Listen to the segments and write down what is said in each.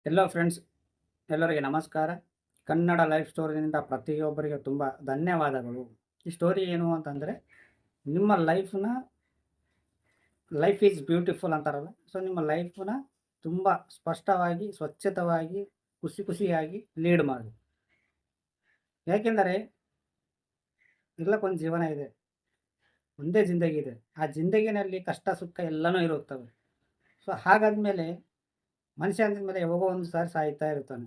ಎಲ್ಲೋ friends, ಎಲ್ಲರಿಗೆ ನಮಸ್ಕಾರ. Kannada life ಸ್ಟೋರಿನಿಂದ ಪ್ರತಿಯೊಬ್ಬರಿಗೆ ತುಂಬ ಧನ್ಯವಾದಗಳು. ಈ ಸ್ಟೋರಿ ಏನು ಅಂತಂದರೆ, ನಿಮ್ಮ ಲೈಫ್ ಈಸ್ ಬ್ಯೂಟಿಫುಲ್ ಅಂತಾರಲ್ಲ. ಸೊ ನಿಮ್ಮ ಲೈಫನ್ನ ತುಂಬ ಸ್ಪಷ್ಟವಾಗಿ, ಸ್ವಚ್ಛತವಾಗಿ, ಖುಷಿಯಾಗಿ ಲೀಡ್ ಮಾಡಿ. ಯಾಕೆಂದರೆ ಎಲ್ಲಕ್ಕೊಂದು ಜೀವನ ಇದೆ, ಒಂದೇ ಜಿಂದಗಿ ಇದೆ. ಆ ಜಿಂದಗಿನಲ್ಲಿ ಕಷ್ಟ ಸುಖ ಎಲ್ಲನೂ ಇರುತ್ತವೆ. ಸೊ ಹಾಗಾದ್ಮೇಲೆ ಮನುಷ್ಯ ಅಂದಮೇಲೆ ಯಾವಾಗೋ ಒಂದು ಸಾರಿ ಸಾಯ್ತಾ ಇರ್ತಾನೆ.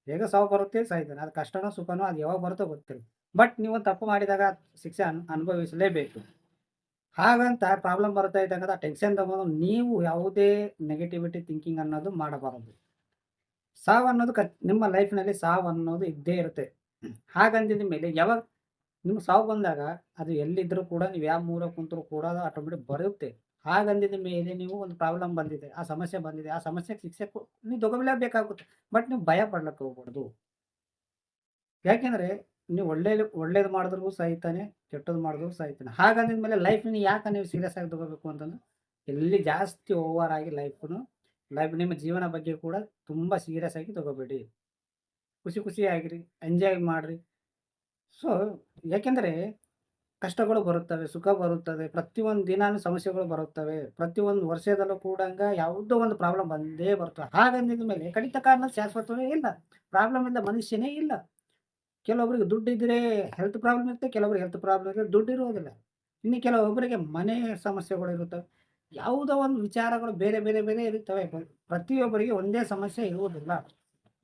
ಬೇಗ ಸಾವು ಬರುತ್ತೆ, ಸಾಯ್ತಾನೆ. ಅದು ಕಷ್ಟನೋ ಸುಖನೋ ಅದು ಯಾವಾಗ ಬರುತ್ತೋ ಗೊತ್ತಿಲ್ಲ. ಬಟ್ ನೀವು ತಪ್ಪು ಮಾಡಿದಾಗ ಶಿಕ್ಷೆ ಅನುಭವಿಸಲೇಬೇಕು. ಹಾಗಂತ ಪ್ರಾಬ್ಲಮ್ ಬರ್ತಾ ಇದ್ದಾಗ ಆ ಟೆನ್ಷನ್ ತಗೊಂಡು ನೀವು ಯಾವುದೇ ನೆಗೆಟಿವಿಟಿ ಥಿಂಕಿಂಗ್ ಅನ್ನೋದು ಮಾಡಬಾರದು. ಸಾವು ಅನ್ನೋದು ನಿಮ್ಮ ಲೈಫ್‌ನಲ್ಲಿ ಸಾವು ಅನ್ನೋದು ಇದ್ದೇ ಇರುತ್ತೆ. ಹಾಗಂದಿದ ಮೇಲೆ ಯಾವಾಗ ನಿಮ್ಗೆ ಸಾವು ಬಂದಾಗ ಅದು ಎಲ್ಲಿದ್ರೂ ಕೂಡ ನೀವು ಯಾವ ಮೂಲೆ ಕುಂತರೂ ಕೂಡ ಅದು ಆಟೋಮೆಟಿಕ್ ಬರುತ್ತೆ. ಹಾಗಂದಿದ ಮೇಲೆ ನೀವು ಒಂದು ಪ್ರಾಬ್ಲಮ್ ಬಂದಿದೆ, ಆ ಸಮಸ್ಯೆ ಬಂದಿದೆ, ಆ ಸಮಸ್ಯೆಗೆ ಶಿಕ್ಷೆ ನೀವು ತಗೊಳ್ಳೇಬೇಕಾಗುತ್ತೆ. ಬಟ್ ನೀವು ಭಯ ಪಡ್ಲಿಕ್ಕೆ ಹೋಗ್ಬಾರ್ದು. ಯಾಕೆಂದ್ರೆ ನೀವು ಒಳ್ಳೇದು ಮಾಡಿದ್ರು ಸಹಿತಾನೆ, ಕೆಟ್ಟದ್ದು ಮಾಡಿದ್ರು ಸಹಿತಾನೆ. ಹಾಗಂದಿದ ಮೇಲೆ ಲೈಫ್‌ನ ಯಾಕೆ ನೀವು ಸೀರಿಯಸ್ ಆಗಿ ತಗೋಬೇಕು ಅಂತಂದ್ರೆ, ಎಲ್ಲಿ ಜಾಸ್ತಿ ಓವರ್ ಆಗಿ ನಿಮ್ಮ ಜೀವನ ಬಗ್ಗೆ ಕೂಡ ತುಂಬ ಸೀರಿಯಸ್ ಆಗಿ ತಗೋಬೇಡಿ. ಖುಷಿಯಾಗಿರಿ, ಎಂಜಾಯ್ ಮಾಡ್ರಿ. ಸೊ ಯಾಕೆಂದ್ರೆ ಕಷ್ಟಗಳು ಬರುತ್ತವೆ, ಸುಖ ಬರುತ್ತದೆ. ಪ್ರತಿಯೊಂದು ದಿನಾನು ಸಮಸ್ಯೆಗಳು ಬರುತ್ತವೆ. ಪ್ರತಿಯೊಂದು ವರ್ಷದಲ್ಲೂ ಕೂಡಂಗ ಯಾವುದೋ ಒಂದು ಪ್ರಾಬ್ಲಮ್ ಬಂದೇ ಬರ್ತವೆ. ಹಾಗಂದಿದ ಮೇಲೆ ಕಡಿತ ಕಾರಣ ಶಾಶ್ವತವೇ ಇಲ್ಲ. ಪ್ರಾಬ್ಲಮ್ ಇಲ್ಲದ ಮನುಷ್ಯನೇ ಇಲ್ಲ. ಕೆಲವೊಬ್ಬರಿಗೆ ದುಡ್ಡಿದ್ರೆ ಹೆಲ್ತ್ ಪ್ರಾಬ್ಲಮ್ ಇರುತ್ತೆ, ಕೆಲವರಿಗೆ ಹೆಲ್ತ್ ಪ್ರಾಬ್ಲಮ್ ಇದ್ರೆ ದುಡ್ಡು ಇರುವುದಿಲ್ಲ. ಇನ್ನು ಕೆಲವೊಬ್ಬರಿಗೆ ಮನೆ ಸಮಸ್ಯೆಗಳು ಇರುತ್ತವೆ. ಯಾವುದೋ ಒಂದು ವಿಚಾರಗಳು ಬೇರೆ ಇರುತ್ತವೆ. ಪ್ರತಿಯೊಬ್ಬರಿಗೆ ಒಂದೇ ಸಮಸ್ಯೆ ಇರುವುದಿಲ್ಲ.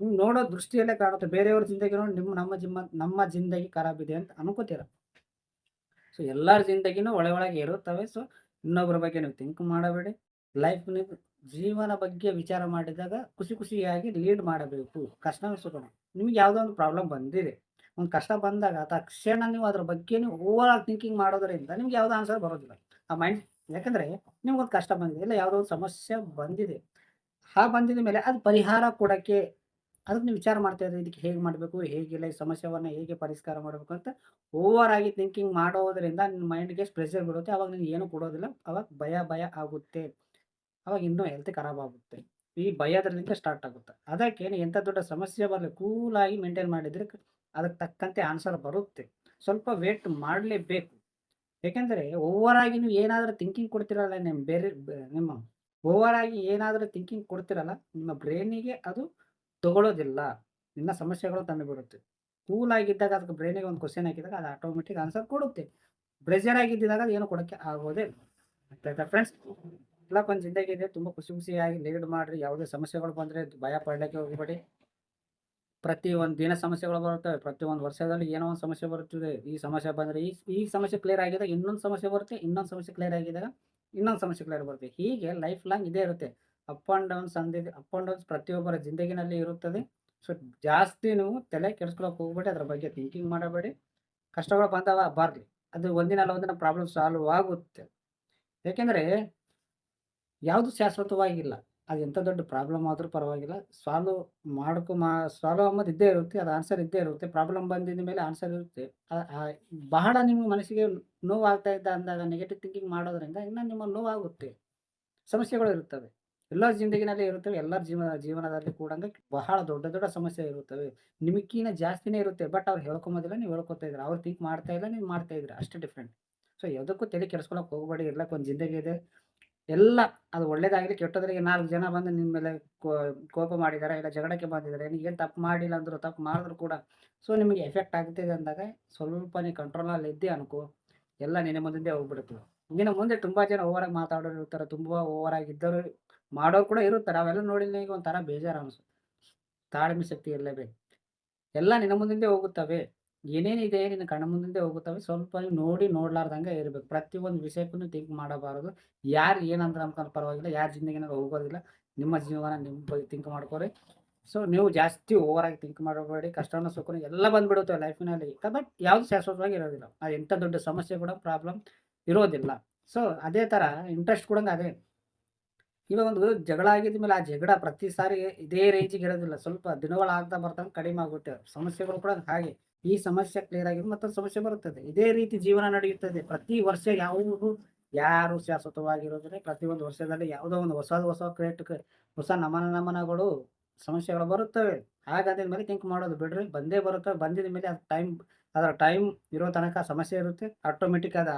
ನೀವು ನೋಡೋ ದೃಷ್ಟಿಯಲ್ಲೇ ಕಾಣುತ್ತೆ. ಬೇರೆಯವ್ರ ಜಿಂದಗಿ ನೋಡಿ ನಮ್ಮ ಜಿಂದಗಿ ಖರಾಬ್ ಇದೆ ಅಂತ ಅನ್ಕೋತೀರ. ಸೊ ಎಲ್ಲರ ಜಿಂದಗಿನೂ ಒಳಗೆ ಇರುತ್ತವೆ. ಸೊ ಇನ್ನೊಬ್ಬರ ಬಗ್ಗೆ ನೀವು ಥಿಂಕ್ ಮಾಡಬೇಡಿ. ಲೈಫ್ ನೀವು ಜೀವನ ಬಗ್ಗೆ ವಿಚಾರ ಮಾಡಿದಾಗ ಖುಷಿಯಾಗಿ ಲೀಡ್ ಮಾಡಬೇಕು. ಕಷ್ಟ ಸುಖ ನಿಮ್ಗೆ ಯಾವುದೋ ಒಂದು ಪ್ರಾಬ್ಲಮ್ ಬಂದಿದೆ. ಒಂದು ಕಷ್ಟ ಬಂದಾಗ ತಕ್ಷಣ ನೀವು ಅದ್ರ ಬಗ್ಗೆ ಓವರ್ ಆಲ್ ಥಿಂಕಿಂಗ್ ಮಾಡೋದ್ರಿಂದ ನಿಮ್ಗೆ ಯಾವುದೋ ಆನ್ಸರ್ ಬರೋದಿಲ್ಲ. ಆ ಮೈಂಡ್ ಯಾಕಂದ್ರೆ ನಿಮ್ಗೊಂದು ಕಷ್ಟ ಬಂದಿದೆ, ಇಲ್ಲ ಯಾವುದೋ ಒಂದು ಸಮಸ್ಯೆ ಬಂದಿದೆ. ಬಂದಿದ ಮೇಲೆ ಅದು ಪರಿಹಾರ ಕೊಡಕ್ಕೆ ಅದಕ್ಕೆ ನೀವು ವಿಚಾರ ಮಾಡ್ತಾ ಇದ್ರಿ, ಇದಕ್ಕೆ ಹೇಗೆ ಮಾಡಬೇಕು, ಹೇಗಿಲ್ಲ, ಈ ಸಮಸ್ಯೆಯನ್ನು ಹೇಗೆ ಪರಿಷ್ಕಾರ ಮಾಡಬೇಕು ಅಂತ ಓವರ್ ಆಗಿ ಥಿಂಕಿಂಗ್ ಮಾಡೋದರಿಂದ ನಿಮ್ಮ ಮೈಂಡ್‌ಗೆ ಪ್ರೆಷರ್ ಬೀಳುತ್ತೆ. ಅವಾಗ ನಿಮ್ಗೆ ಏನು ಕೊಡೋದಿಲ್ಲ. ಅವಾಗ ಭಯ ಆಗುತ್ತೆ. ಅವಾಗ ಇನ್ನೂ ಹೆಲ್ತ್ ಖರಾಬ್ ಆಗುತ್ತೆ. ಈ ಭಯದ್ರಲಿಂದ ಸ್ಟಾರ್ಟ್ ಆಗುತ್ತೆ. ಅದಕ್ಕೆ ನೀವು ಎಂಥ ದೊಡ್ಡ ಸಮಸ್ಯೆ ಬರಲಿ ಕೂಲಾಗಿ ಮೇಂಟೈನ್ ಮಾಡಿದ್ರೆ ಅದಕ್ಕೆ ತಕ್ಕಂತೆ ಆನ್ಸರ್ ಬರುತ್ತೆ. ಸ್ವಲ್ಪ ವೇಟ್ ಮಾಡಲೇಬೇಕು. ಯಾಕೆಂದರೆ ಓವರ್ ಆಗಿ ನೀವು ಏನಾದರೂ ಥಿಂಕಿಂಗ್ ಕೊಡ್ತಿರಲ್ಲ, ನಿಮ್ಮ ಓವರ್ ಆಗಿ ಏನಾದರೂ ಥಿಂಕಿಂಗ್ ಕೊಡ್ತಿರಲ್ಲ, ನಿಮ್ಮ ಬ್ರೈನಿಗೆ ಅದು ತಗೊಳ್ಳೋದಿಲ್ಲ. ಇನ್ನ ಸಮಸ್ಯೆಗಳು ತಂದುಬಿಡುತ್ತೆ. ಕೂಲ್ ಆಗಿದ್ದಾಗ ಅದಕ್ಕೆ ಬ್ರೈನಿಗೆ ಒಂದು ಕ್ವೆಶ್ಚನ್ ಹಾಕಿದಾಗ ಅದು ಆಟೋಮೆಟಿಕ್ ಆನ್ಸರ್ ಕೊಡುತ್ತೆ. ಪ್ರೆಷರ್ ಆಗಿದ್ದಾಗ ಅದು ಏನು ಕೊಡೋಕ್ಕೆ ಆಗೋದೇ ಇಲ್ಲ. ಅರ್ಥಾಯ್ತಾ ಫ್ರೆಂಡ್ಸ್? ಎಲ್ಲಕ್ಕೊಂದು ಜಿಂದಗಿ ಇದೆ. ತುಂಬ ಖುಷಿಯಾಗಿ ಲೀಡ್ ಮಾಡ್ರಿ. ಯಾವುದೇ ಸಮಸ್ಯೆಗಳು ಬಂದರೆ ಭಯ ಪಡಲಿಕ್ಕೆ ಹೋಗಬೇಡಿ. ಪ್ರತಿ ಒಂದು ದಿನ ಸಮಸ್ಯೆಗಳು ಬರುತ್ತವೆ. ಪ್ರತಿಯೊಂದು ವರ್ಷದಲ್ಲಿ ಏನೋ ಒಂದು ಸಮಸ್ಯೆ ಬರುತ್ತದೆ. ಈ ಸಮಸ್ಯೆ ಬಂದರೆ ಈ ಸಮಸ್ಯೆ ಕ್ಲಿಯರ್ ಆಗಿದಾಗ ಇನ್ನೊಂದು ಸಮಸ್ಯೆ ಬರುತ್ತೆ. ಇನ್ನೊಂದು ಸಮಸ್ಯೆ ಕ್ಲಿಯರ್ ಆಗಿದಾಗ ಇನ್ನೊಂದು ಸಮಸ್ಯೆ ಕ್ಲಿಯರ್ ಬರುತ್ತೆ. ಹೀಗೆ ಲೈಫ್ ಲಾಂಗ್ ಇದೇ ಇರುತ್ತೆ. ಅಪ್ ಆ್ಯಂಡ್ ಡೌನ್ಸ್ ಪ್ರತಿಯೊಬ್ಬರ ಜಿಂದಗಿನಲ್ಲಿ ಇರುತ್ತದೆ. ಸೊ ಜಾಸ್ತಿ ನೀವು ತಲೆ ಕೆಡಿಸ್ಕೊಳ್ಳೋಕೆ ಹೋಗ್ಬೇಡಿ. ಅದ್ರ ಬಗ್ಗೆ ಥಿಂಕಿಂಗ್ ಮಾಡಬೇಡಿ. ಕಷ್ಟಗಳು ಬಂದವ ಬರಲಿ. ಅದು ಒಂದಿನ ಅಲ್ಲ ಒಂದಿನ ಪ್ರಾಬ್ಲಮ್ ಸಾಲ್ವ್ ಆಗುತ್ತೆ. ಯಾಕೆಂದರೆ ಯಾವುದು ಶಾಶ್ವತವಾಗಿಲ್ಲ. ಅದು ಎಂಥ ದೊಡ್ಡ ಪ್ರಾಬ್ಲಮ್ ಆದರೂ ಪರವಾಗಿಲ್ಲ. ಸಾಲ್ವ್ ಸಾಲ್ವ್ ಅನ್ನೋದು ಇದ್ದೇ ಇರುತ್ತೆ. ಅದು ಆನ್ಸರ್ ಇದ್ದೇ ಇರುತ್ತೆ. ಪ್ರಾಬ್ಲಮ್ ಬಂದಿದ ಮೇಲೆ ಆನ್ಸರ್ ಇರುತ್ತೆ. ಬಹಳ ನಿಮ್ಮ ಮನಸ್ಸಿಗೆ ನೋವಾಗ್ತಾ ಅಂದಾಗ ನೆಗೆಟಿವ್ ಥಿಂಕಿಂಗ್ ಮಾಡೋದ್ರಿಂದ ಇನ್ನು ನಿಮಗೆ ನೋವಾಗುತ್ತೆ. ಸಮಸ್ಯೆಗಳು ಇರುತ್ತವೆ. ಎಲ್ಲರ ಜಿಂದಗಿನಲ್ಲಿ ಇರುತ್ತವೆ. ಎಲ್ಲರ ಜೀವನದಲ್ಲಿ ಕೂಡ ಬಹಳ ದೊಡ್ಡ ಸಮಸ್ಯೆ ಇರುತ್ತವೆ. ನಿಮಗಿನ್ನ ಜಾಸ್ತಿನೇ ಇರುತ್ತೆ. ಬಟ್ ಅವ್ರು ಹೇಳ್ಕೊಂಬೋದಿಲ್ಲ, ನೀವು ಹೇಳ್ಕೊತಾ ಇದ್ದೀರ. ಅವ್ರು ಥಿಂಕ್ ಮಾಡ್ತಾ ಇಲ್ಲ, ನೀವು ಮಾಡ್ತಾ ಇದ್ದೀರ. ಅಷ್ಟೇ ಡಿಫ್ರೆಂಟ್. ಸೊ ಯಾವುದಕ್ಕೂ ತಲೆ ಕೆಡಿಸ್ಕೊಳ್ಳೋಕೆ ಹೋಗಬೇಡಿ. ಇರ್ಲಕ್ಕೆ ಒಂದು ಜಿಂದಗಿ ಇದೆ. ಎಲ್ಲ ಅದು ಒಳ್ಳೇದಾಗಲಿ ಕೆಟ್ಟದಾಗಲಿ 4 ಜನ ಬಂದು ನಿಮ್ಮ ಮೇಲೆ ಕೋಪ ಮಾಡಿದ್ದಾರೆ, ಇಲ್ಲ ಜಗಳಕ್ಕೆ ಬಂದಿದ್ದಾರೆ. ನೀವೇನು ತಪ್ಪು ಮಾಡಿಲ್ಲ ಅಂದ್ರು, ತಪ್ಪು ಮಾಡಿದ್ರು ಕೂಡ ಸೊ ನಿಮಗೆ ಎಫೆಕ್ಟ್ ಆಗ್ತಿದೆ ಅಂದಾಗ ಸ್ವಲ್ಪ ನೀವು ಕಂಟ್ರೋಲಲ್ಲಿ ಇದ್ದೆ ಅನ್ಕೋ, ಎಲ್ಲ ನಿನ್ನ ಮುಂದಿಂದೆ ಹೋಗ್ಬಿಡುತ್ತೆ. ಇನ್ನು ಮುಂದೆ ತುಂಬಾ ಜನ ಓವರಾಗಿ ಮಾತಾಡೋರು ಇರ್ತಾರೆ. ತುಂಬಾ ಓವರಾಗಿ ಇದ್ದವರು ಮಾಡೋರು ಕೂಡ ಇರುತ್ತಾರೆ. ಅವೆಲ್ಲ ನೋಡಿ ನನಗೆ ಒಂಥರ ಬೇಜಾರು ಅನಿಸುತ್ತೆ. ತಾಳ್ಮೆ ಶಕ್ತಿ ಇರಲೇಬೇಕು. ಎಲ್ಲ ನಿನ್ನ ಮುಂದಿಂದೆ ಹೋಗುತ್ತವೆ. ಏನೇನಿದೆ ನಿನ್ನ ಕಣ್ಣ ಮುಂದಿಂದೆ ಹೋಗುತ್ತವೆ. ಸ್ವಲ್ಪ ನೀವು ನೋಡಿ ನೋಡ್ಲಾರ್ದಂಗೆ ಇರಬೇಕು. ಪ್ರತಿಯೊಂದು ವಿಷಯಕ್ಕೂ ಥಿಂಕ್ ಮಾಡಬಾರದು. ಯಾರು ಏನಂದ್ರೆ ಅನ್ಕೊಂಡ್ರೆ ಪರವಾಗಿಲ್ಲ. ಯಾರ ಜಿಂದಗಿನಾಗ ಹೋಗೋದಿಲ್ಲ. ನಿಮ್ಮ ಜೀವನ ನಿಮ್ಮ ಬಗ್ಗೆ ಥಿಂಕ್ ಮಾಡ್ಕೊರಿ. ಸೊ ನೀವು ಜಾಸ್ತಿ ಓವರಾಗಿ ಥಿಂಕ್ ಮಾಡಬೇಡಿ. ಕಷ್ಟನೋ ಸುಖನೋ ಎಲ್ಲ ಬಂದ್ಬಿಡುತ್ತೆ ಲೈಫಿನಲ್ಲಿ. ಬಟ್ ಯಾವುದು ಶಾಶ್ವತವಾಗಿ ಇರೋದಿಲ್ಲ. ಅದು ಎಂಥ ದೊಡ್ಡ ಸಮಸ್ಯೆ ಕೂಡ ಪ್ರಾಬ್ಲಮ್ ಇರೋದಿಲ್ಲ. ಸೊ ಅದೇ ಥರ ಇಂಟ್ರೆಸ್ಟ್ ಕೂಡ ಅದೇ. ಇವಾಗ ಒಂದು ಜಗಳ ಆಗಿದ್ಮೇಲೆ ಆ ಜಗಳ ಪ್ರತಿ ಸಾರಿ ಇದೇ ರೇಂಜಿಗೆ ಇರೋದಿಲ್ಲ. ಸ್ವಲ್ಪ ದಿನಗಳಾಗ್ತಾ ಬರ್ತಾಂಗೆ ಕಡಿಮೆ ಆಗುತ್ತೆ. ಸಮಸ್ಯೆಗಳು ಕೂಡ ಹಾಗೆ. ಈ ಸಮಸ್ಯೆ ಕ್ಲಿಯರ್ ಆಗಿದ್ರೆ ಮತ್ತೊಂದು ಸಮಸ್ಯೆ ಬರುತ್ತದೆ. ಇದೇ ರೀತಿ ಜೀವನ ನಡೆಯುತ್ತದೆ. ಪ್ರತಿ ವರ್ಷ ಯಾರು ಶಾಶ್ವತವಾಗಿರೋದಿಲ್ಲ. ಪ್ರತಿಯೊಂದು ವರ್ಷದಲ್ಲಿ ಯಾವುದೋ ಒಂದು ಹೊಸ ಹೊಸ ನಮನಗಳು ಸಮಸ್ಯೆಗಳು ಬರುತ್ತವೆ. ಹಾಗಾದ ಮೇಲೆ ಥಿಂಕ್ ಮಾಡೋದು ಬಿಡ್ರಿ. ಬಂದೇ ಬರುತ್ತವೆ. ಬಂದಿದ ಮೇಲೆ ಅದು ಅದರ ಟೈಮ್ ಇರೋ ತನಕ ಸಮಸ್ಯೆ ಇರುತ್ತೆ. ಆಟೋಮೆಟಿಕ್ ಅದ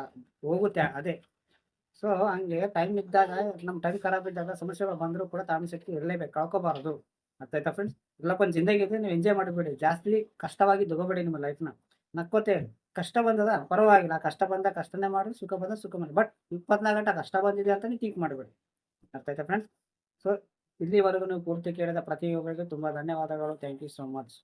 ಹೋಗುತ್ತೆ ಅದೇ. ಸೊ, ಹಂಗೆ ಟೈಮ್ ಇದ್ದಾಗ ನಮ್ಮ ಟೈಮ್ ಖರಾಬ್ ಇದ್ದಾಗ ಸಮಸ್ಯೆಗಳು ಬಂದರೂ ಕೂಡ ತಾಳ್ಮೆ ಶಕ್ತಿ ಇರಲೇಬೇಕು. ಕಳ್ಕೋಬಾರದು. ಅರ್ಥ ಆಯ್ತಾ ಫ್ರೆಂಡ್ಸ್? ಇಲ್ಲಪ್ಪ ಜಿಂದಗಿ ಇದೆ ನೀವು ಎಂಜಾಯ್ ಮಾಡಬೇಡಿ. ಜಾಸ್ತಿ ಕಷ್ಟವಾಗಿ ತಗೋಬೇಡಿ ನಿಮ್ಮ ಲೈಫ್‌ನ. ನಕ್ಕೋತೆ ಇರಿ. ಕಷ್ಟ ಬಂದದ ಪರವಾಗಿಲ್ಲ. ಕಷ್ಟ ಬಂದಾಗ ಕಷ್ಟನೇ ಮಾಡಿ, ಸುಖ ಬಂದಾಗ ಸುಖ ಮಾಡಿ. ಬಟ್ 24 ಗಂಟೆ ಕಷ್ಟ ಬಂದಿದೆ ಅಂತ ನೀವು ಥಿಂಕ್ ಮಾಡಬೇಡಿ. ಅರ್ಥ ಆಯ್ತಾ ಫ್ರೆಂಡ್ಸ್? ಸೊ, ಇಲ್ಲಿವರೆಗೂ ನೀವು ಪೂರ್ತಿ ಕೇಳಿದ ಪ್ರತಿಯೊಬ್ಬರಿಗೂ ತುಂಬಾ ಧನ್ಯವಾದಗಳು. Thank you so much.